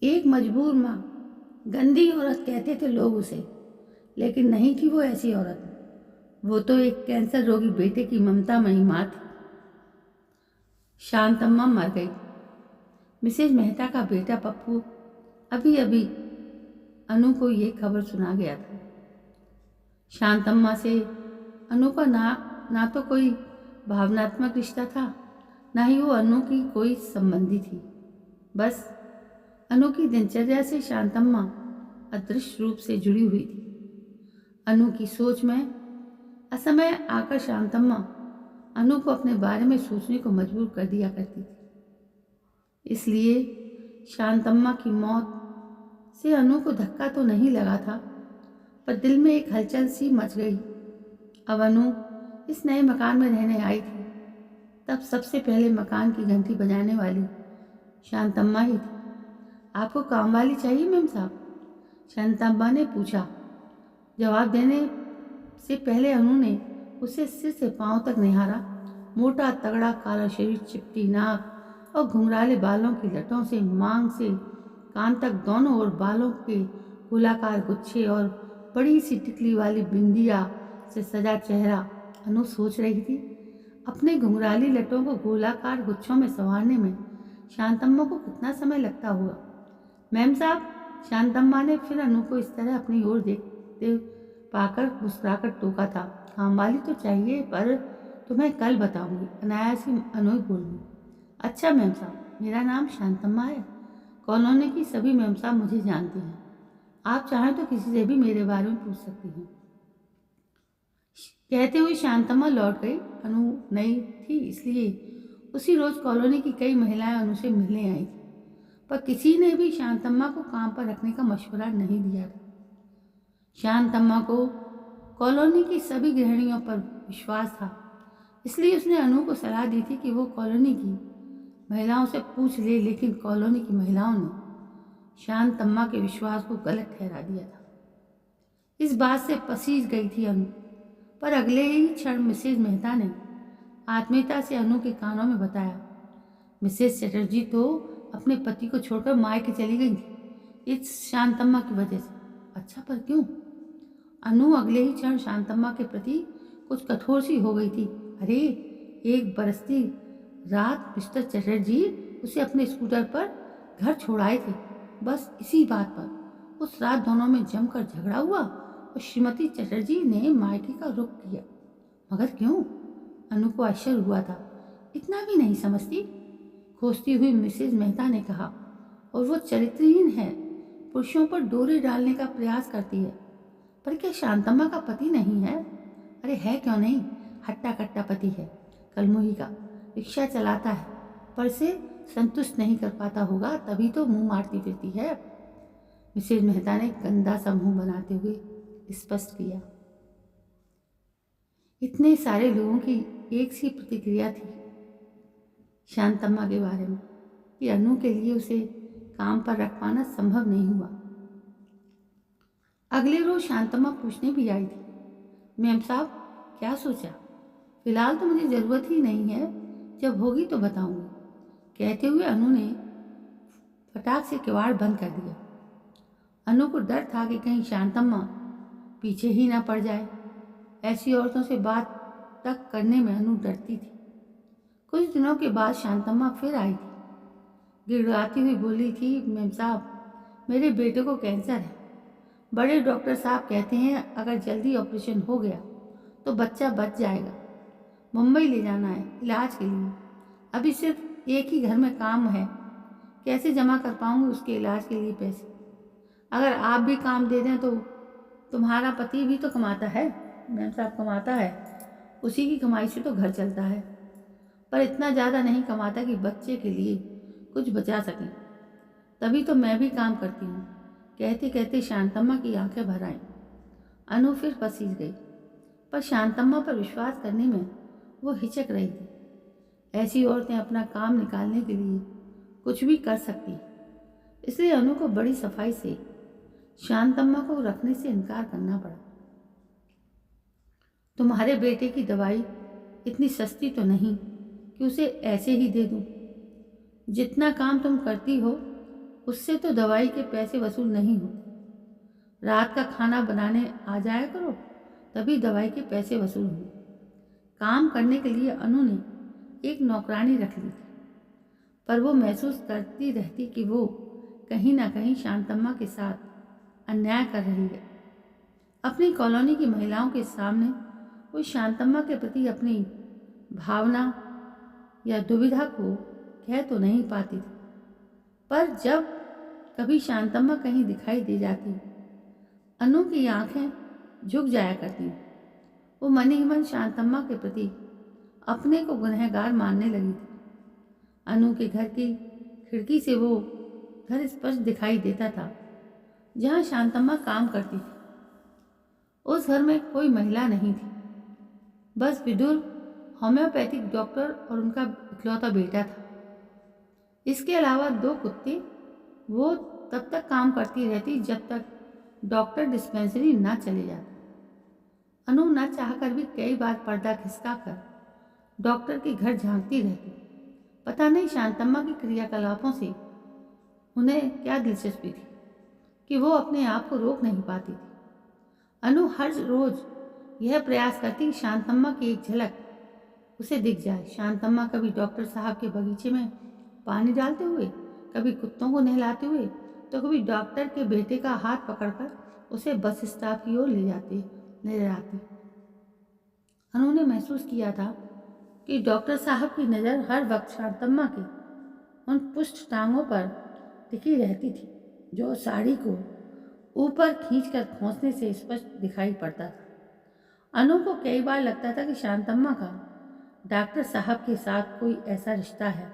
एक मजबूर माँ, गंदी औरत कहते थे लोग उसे, लेकिन नहीं थी वो ऐसी औरत। वो तो एक कैंसर रोगी बेटे की ममतामयी माँ थी। शांतम्मा मर गई। मिसेज मेहता का बेटा पप्पू अभी अभी अनु को ये खबर सुना गया था। शांतम्मा से अनु का ना तो कोई भावनात्मक रिश्ता था, ना ही वो अनु की कोई संबंधी थी। बस अनु की दिनचर्या से शांतम्मा अदृश्य रूप से जुड़ी हुई थी। अनु की सोच में असमय आकर शांतम्मा अनु को अपने बारे में सोचने को मजबूर कर दिया करती थी। इसलिए शांतम्मा की मौत से अनु को धक्का तो नहीं लगा था, पर दिल में एक हलचल सी मच गई। अब अनु इस नए मकान में रहने आई थी, तब सबसे पहले मकान की घंटी बजाने वाली शांतम्मा ही थी। आपको काम वाली चाहिए मैम साहब? शांतम्मा ने पूछा। जवाब देने से पहले अनु ने उसे सिर से पांव तक निहारा। मोटा तगड़ा काला शरीर, चिपटी नाक और घुंघराले बालों की लटों से मांग से कान तक दोनों ओर बालों के गोलाकार गुच्छे और बड़ी सी टिकली वाली बिंदिया से सजा चेहरा। अनु सोच रही थी, अपने घुंघराली लटों को गोलाकार गुच्छों में संवारने में शांतम्मा को कितना समय लगता होगा। मैम साहब, शांतम्मा ने फिर अनु को इस तरह अपनी ओर देखते पाकर मुस्कुराकर टोका था। काम वाली तो चाहिए, पर तुम्हें कल बताऊंगी, अनायास ही अनु बोली। अच्छा मैम साहब, मेरा नाम शांतम्मा है। कॉलोनी की सभी मैम साहब मुझे जानती हैं। आप चाहें तो किसी से भी मेरे बारे में पूछ सकती हैं। कहते हुए शांतम्मा लौट गई। अनु नई थी, इसलिए उसी रोज कॉलोनी की कई महिलाएं अनु से मिलने आई थी, पर किसी ने भी शांतम्मा को काम पर रखने का मशवरा नहीं दिया था। शांतम्मा को कॉलोनी की सभी गृहिणियों पर विश्वास था, इसलिए उसने अनु को सलाह दी थी कि वो कॉलोनी की महिलाओं से पूछ ले, लेकिन कॉलोनी की महिलाओं ने शांतम्मा के विश्वास को गलत ठहरा दिया था। इस बात से पसीज गई थी अनु, पर अगले ही क्षण मिसेज मेहता ने आत्मीयता से अनु के कानों में बताया, मिसेज चटर्जी तो अपने पति को छोड़कर मायके चली गई थी इस शांतम्मा की वजह से। अच्छा, पर क्यों? अनु अगले ही क्षण शांतम्मा के प्रति कुछ कठोर सी हो गई थी। अरे, एक बरसती रात मिस्टर चटर्जी उसे अपने स्कूटर पर घर छोड़ाए थे। बस इसी बात पर उस रात दोनों में जमकर झगड़ा हुआ और श्रीमती चटर्जी ने मायके का रुख किया। मगर क्यों? अनु को आश्चर्य हुआ था। इतना भी नहीं समझती, खोजती हुई मिसेज मेहता ने कहा। और वो चरित्रहीन है, पुरुषों पर डोरे डालने का प्रयास करती है। पर क्या शांतम्मा का पति नहीं है? अरे है क्यों नहीं, हट्टा कट्टा पति है, कलमुही का। रिक्शा चलाता है, पर से संतुष्ट नहीं कर पाता होगा, तभी तो मुंह मारती फिरती है। मिसेज मेहता ने गंदा सा मुंह बनाते हुए स्पष्ट किया। इतने सारे लोगों की एक सी प्रतिक्रिया थी शांतम्मा के बारे में कि अनु के लिए उसे काम पर रख पाना संभव नहीं हुआ। अगले रोज शांतम्मा पूछने भी आई थी, मैम साहब क्या सोचा? फिलहाल तो मुझे ज़रूरत ही नहीं है, जब होगी तो बताऊंगी। कहते हुए अनु ने फटाक से किवाड़ बंद कर दिया। अनु को डर था कि कहीं शांतम्मा पीछे ही ना पड़ जाए। ऐसी औरतों से बात तक करने में अनु डरती थी। कुछ दिनों के बाद शांतम्मा फिर आई थी। गिड़गिड़ाती हुई बोली थी, मैम साहब मेरे बेटे को कैंसर है। बड़े डॉक्टर साहब कहते हैं अगर जल्दी ऑपरेशन हो गया तो बच्चा बच जाएगा। मुंबई ले जाना है इलाज के लिए। अभी सिर्फ एक ही घर में काम है, कैसे जमा कर पाऊंगी उसके इलाज के लिए पैसे? अगर आप भी काम दे दें तो तुम्हारा पति भी तो कमाता है। मैम साहब कमाता है, उसी की कमाई से तो घर चलता है, पर इतना ज़्यादा नहीं कमाता कि बच्चे के लिए कुछ बचा सकें। तभी तो मैं भी काम करती हूँ। कहते कहते शांतम्मा की आंखें भर आईं। अनु फिर पसीज गई, पर शांतम्मा पर विश्वास करने में वो हिचक रही थी। ऐसी औरतें अपना काम निकालने के लिए कुछ भी कर सकती, इसलिए अनु को बड़ी सफाई से शांतम्मा को रखने से इनकार करना पड़ा। तुम्हारे बेटे की दवाई इतनी सस्ती तो नहीं कि उसे ऐसे ही दे दूं। जितना काम तुम करती हो उससे तो दवाई के पैसे वसूल नहीं होते। रात का खाना बनाने आ जाया करो, तभी दवाई के पैसे वसूल होंगे। काम करने के लिए अनु ने एक नौकरानी रख ली थी, पर वो महसूस करती रहती कि वो कहीं ना कहीं शांतम्मा के साथ अन्याय कर रही है। अपनी कॉलोनी की महिलाओं के सामने वो शांतम्मा के प्रति अपनी भावना या दुविधा को कह तो नहीं पाती थी, पर जब कभी शांतम्मा कहीं दिखाई दे जाती, अनु की आंखें झुक जाया करती। वो मन ही मन शांतम्मा के प्रति अपने को गुनहगार मानने लगी थी। अनु के घर की खिड़की से वो घर स्पष्ट दिखाई देता था जहाँ शांतम्मा काम करती थी। उस घर में कोई महिला नहीं थी, बस विदुर होम्योपैथिक डॉक्टर और उनका इकलौता बेटा था। इसके अलावा 2 कुत्ते। वो तब तक काम करती रहती जब तक डॉक्टर डिस्पेंसरी ना चले जाते। अनु न चाहकर भी कई बार पर्दा खिसकाकर डॉक्टर के घर झांकती रहती। पता नहीं शांतम्मा की क्रियाकलापों से उन्हें क्या दिलचस्पी थी कि वो अपने आप को रोक नहीं पाती थी। अनु हर रोज यह प्रयास करती कि शांतम्मा की एक झलक उसे दिख जाए। शांतम्मा कभी डॉक्टर साहब के बगीचे में पानी डालते हुए, कभी कुत्तों को नहलाते हुए, तो कभी डॉक्टर के बेटे का हाथ पकड़कर उसे बस स्टॉप की ओर ले जाती नजर आती। अनु ने महसूस किया था कि डॉक्टर साहब की नज़र हर वक्त शांतम्मा के उन पुष्ट टांगों पर टिकी रहती थी जो साड़ी को ऊपर खींचकर खोंसने से स्पष्ट दिखाई पड़ता था। अनु को कई बार लगता था कि शांतम्मा का डॉक्टर साहब के साथ कोई ऐसा रिश्ता है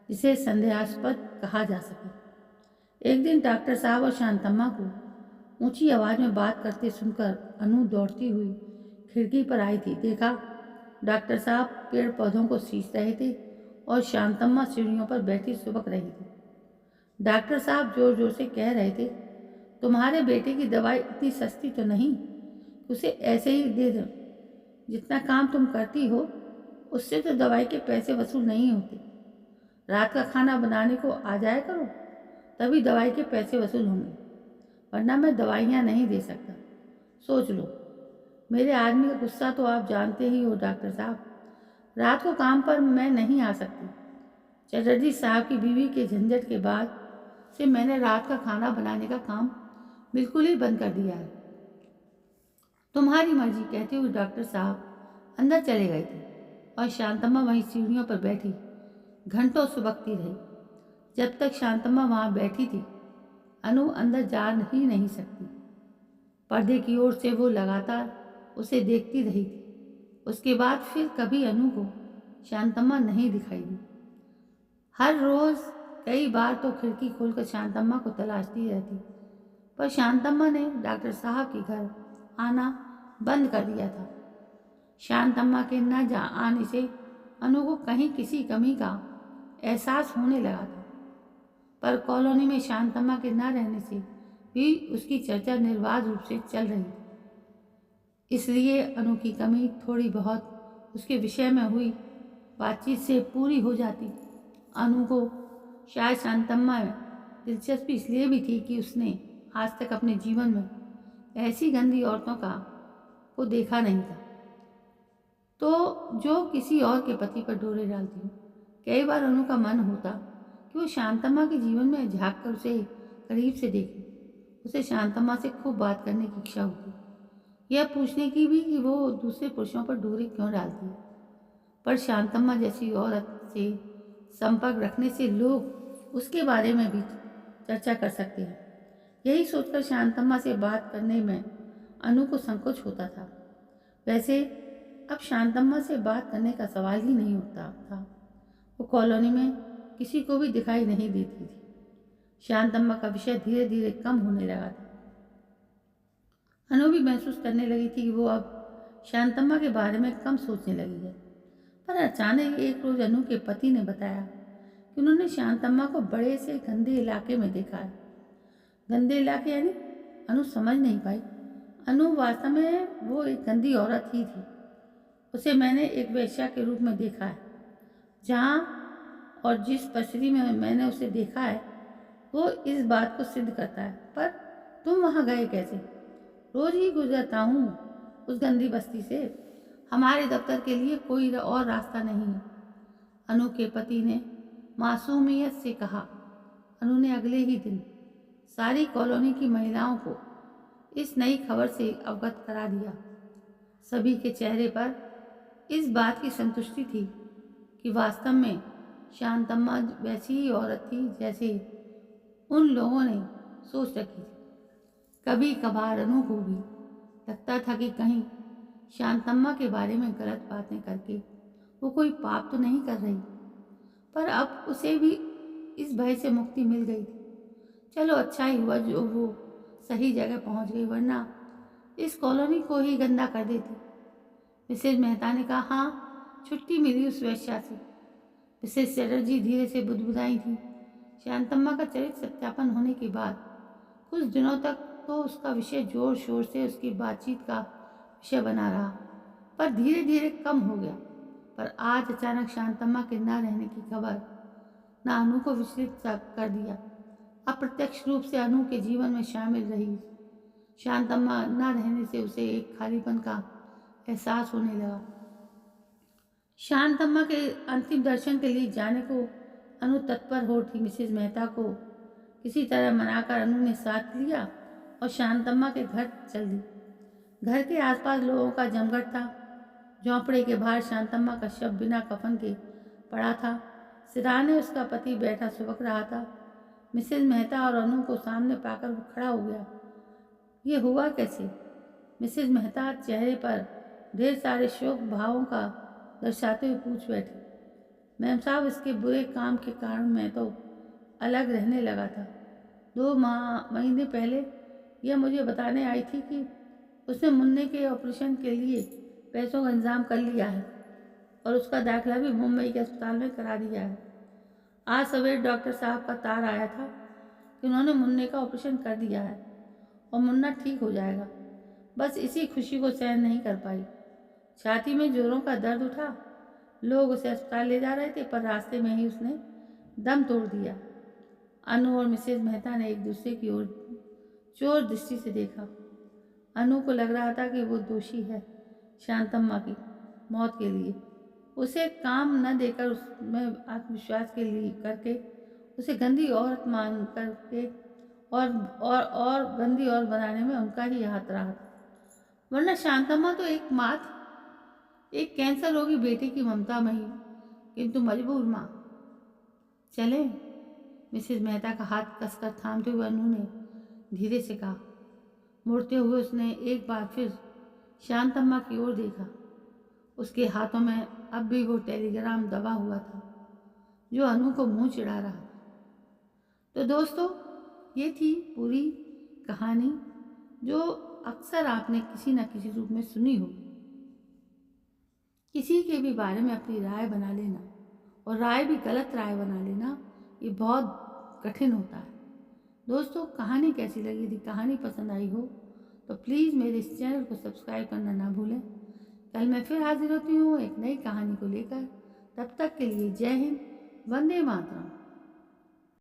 जिसे संदेहास्पद कहा जा सके। एक दिन डॉक्टर साहब और शांतम्मा को ऊंची आवाज़ में बात करते सुनकर अनु दौड़ती हुई खिड़की पर आई थी। देखा, डॉक्टर साहब पेड़ पौधों को सींच रहे थे और शांतम्मा सीढ़ियों पर बैठी सुबक रही थी। डॉक्टर साहब जोर जोर से कह रहे थे, तुम्हारे बेटे की दवाई इतनी सस्ती तो नहीं कि उसे ऐसे ही दे दो। जितना काम तुम करती हो उससे तो दवाई के पैसे वसूल नहीं होते। रात का खाना बनाने को आ जाया करो, तभी दवाई के पैसे वसूल होंगे, वरना मैं दवाइयाँ नहीं दे सकता। सोच लो, मेरे आदमी का गुस्सा तो आप जानते ही हो डॉक्टर साहब। रात को काम पर मैं नहीं आ सकती। चटर्जी साहब की बीवी के झंझट के बाद से मैंने रात का खाना बनाने का काम बिल्कुल ही बंद कर दिया है। तुम्हारी मर्जी, कहते हुए डॉक्टर साहब अंदर चले गए थे और शांतम्मा वहीं सीढ़ियों पर बैठी घंटों सुबकती रही। जब तक शांतम्मा वहाँ बैठी थी, अनु अंदर जा ही नहीं सकती। पर्दे की ओर से वो लगातार उसे देखती रही थी। उसके बाद फिर कभी अनु को शांतम्मा नहीं दिखाई दी। हर रोज़ कई बार तो खिड़की खोलकर शांतम्मा को तलाशती रहती, पर शांतम्मा ने डॉक्टर साहब के घर आना बंद कर दिया था। शांतम्मा के न आने से अनु को कहीं किसी कमी का एहसास होने लगा था, पर कॉलोनी में शांतम्मा के न रहने से भी उसकी चर्चा निर्बाध रूप से चल रही थी। इसलिए अनु की कमी थोड़ी बहुत उसके विषय में हुई बातचीत से पूरी हो जाती। अनु को शायद शांतम्मा में दिलचस्पी इसलिए भी थी कि उसने आज तक अपने जीवन में ऐसी गंदी औरतों को देखा नहीं था, तो जो किसी और के पति पर डोरे डालती हूँ। कई बार अनु का मन होता कि वो शांतम्मा के जीवन में झाँक कर उसे करीब से देखे। उसे शांतम्मा से खूब बात करने की इच्छा होती, यह पूछने की भी कि वो दूसरे पुरुषों पर डोरे क्यों डालती है, पर शांतम्मा जैसी औरत से संपर्क रखने से लोग उसके बारे में भी चर्चा कर सकते हैं। यही सोचकर शांतम्मा से बात करने में अनु को संकोच होता था। वैसे अब शांतम्मा से बात करने का सवाल ही नहीं उठता था। वो कॉलोनी में किसी को भी दिखाई नहीं देती थी। शांतम्मा का विषय धीरे धीरे कम होने लगा था। अनु भी महसूस करने लगी थी कि वो अब शांतम्मा के बारे में कम सोचने लगी है। पर अचानक एक रोज अनु के पति ने बताया कि उन्होंने शांतम्मा को बड़े से गंदे इलाके में देखा है। गंदे इलाके यानी? अनु समझ नहीं पाई। अनु, वास्तव में वो एक गंदी औरत ही थी। उसे मैंने एक वेश्या के रूप में देखा है। जहाँ और जिस पसरी में मैंने उसे देखा है, वो इस बात को सिद्ध करता है। पर तुम वहाँ गए कैसे? रोज ही गुजरता हूँ उस गंदी बस्ती से। हमारे दफ्तर के लिए कोई और रास्ता नहीं है, अनु के पति ने मासूमियत से कहा। अनु ने अगले ही दिन सारी कॉलोनी की महिलाओं को इस नई खबर से अवगत करा दिया। सभी के चेहरे पर इस बात की संतुष्टि थी कि वास्तव में शांतम्मा वैसी ही औरत थी जैसे उन लोगों ने सोच रखी थी। कभी कभार अनु को भी लगता था कि कहीं शांतम्मा के बारे में गलत बातें करके वो कोई पाप तो नहीं कर रही, पर अब उसे भी इस भय से मुक्ति मिल गई थी। चलो अच्छा ही हुआ जो वो सही जगह पहुंच गई, वरना इस कॉलोनी को ही गंदा कर देती। मिसेज मेहता ने कहा, हाँ, छुट्टी मिली उस वेश्या से। मिसेज चटर्जी धीरे से बुदबुदाई थी। शांतम्मा का चरित्र सत्यापन होने के बाद कुछ दिनों तक तो उसका विषय जोर शोर से उसकी बातचीत का विषय बना रहा, पर धीरे धीरे कम हो गया। पर आज अचानक शांतम्मा के न रहने की खबर न अनु को विचलित कर दिया। अप्रत्यक्ष रूप से अनु के जीवन में शामिल रही शांतम्मा न रहने से उसे एक खालीपन का एहसास होने लगा। शांतम्मा के अंतिम दर्शन के लिए जाने को अनु तत्पर हो उठी। मिसेज मेहता को किसी तरह मनाकर अनु ने साथ लिया और शांतम्मा के घर चल दी। घर के आसपास लोगों का जमघट था। झोंपड़े के बाहर शांतम्मा का शव बिना कफन के पड़ा था। सिराने उसका पति बैठा सुबक रहा था। मिसेज मेहता और अनु को सामने पाकर वो खड़ा हो गया। ये हुआ कैसे? मिसेज मेहता चेहरे पर ढेर सारे शोक भावों का दर्शाते हुए पूछ बैठी। मैम साहब, इसके बुरे काम के कारण मैं तो अलग रहने लगा था। 2 महीने पहले यह मुझे बताने आई थी कि उसने मुन्ने के ऑपरेशन के लिए पैसों का इंतजाम कर लिया है और उसका दाखिला भी मुंबई के अस्पताल में करा दिया है। आज सवेरे डॉक्टर साहब का तार आया था कि उन्होंने मुन्ने का ऑपरेशन कर दिया है और मुन्ना ठीक हो जाएगा। बस इसी खुशी को सहन नहीं कर पाई। छाती में जोरों का दर्द उठा। लोग उसे अस्पताल ले जा रहे थे, पर रास्ते में ही उसने दम तोड़ दिया। अनु और मिसेज मेहता ने एक दूसरे की ओर चोर दृष्टि से देखा। अनु को लग रहा था कि वो दोषी है शांतम्मा की मौत के लिए। उसे काम न देकर उसमें आत्मविश्वास के लिए करके उसे गंदी औरत मान करके और गंदी औरत बनाने में उनका ही हाथ रहा था। वरना शांतम्मा तो एक माँ थी, एक कैंसर रोगी बेटे की ममता में ही, किंतु मजबूर माँ। चले? मिसेज मेहता का हाथ कसकर थामते हुए अनु ने धीरे से कहा। मुड़ते हुए उसने एक बार फिर शांतम्मा की ओर देखा। उसके हाथों में अब भी वो टेलीग्राम दबा हुआ था जो अनु को मुंह चिढ़ा रहा था। तो दोस्तों, ये थी पूरी कहानी जो अक्सर आपने किसी न किसी रूप में सुनी हो। किसी के भी बारे में अपनी राय बना लेना, और राय भी गलत राय बना लेना, ये बहुत कठिन होता है। दोस्तों, कहानी कैसी लगी? यदि कहानी पसंद आई हो तो प्लीज़ मेरे इस चैनल को सब्सक्राइब करना ना भूलें। कल मैं फिर हाजिर होती हूँ एक नई कहानी को लेकर। तब तक के लिए जय हिंद, वंदे मातरम।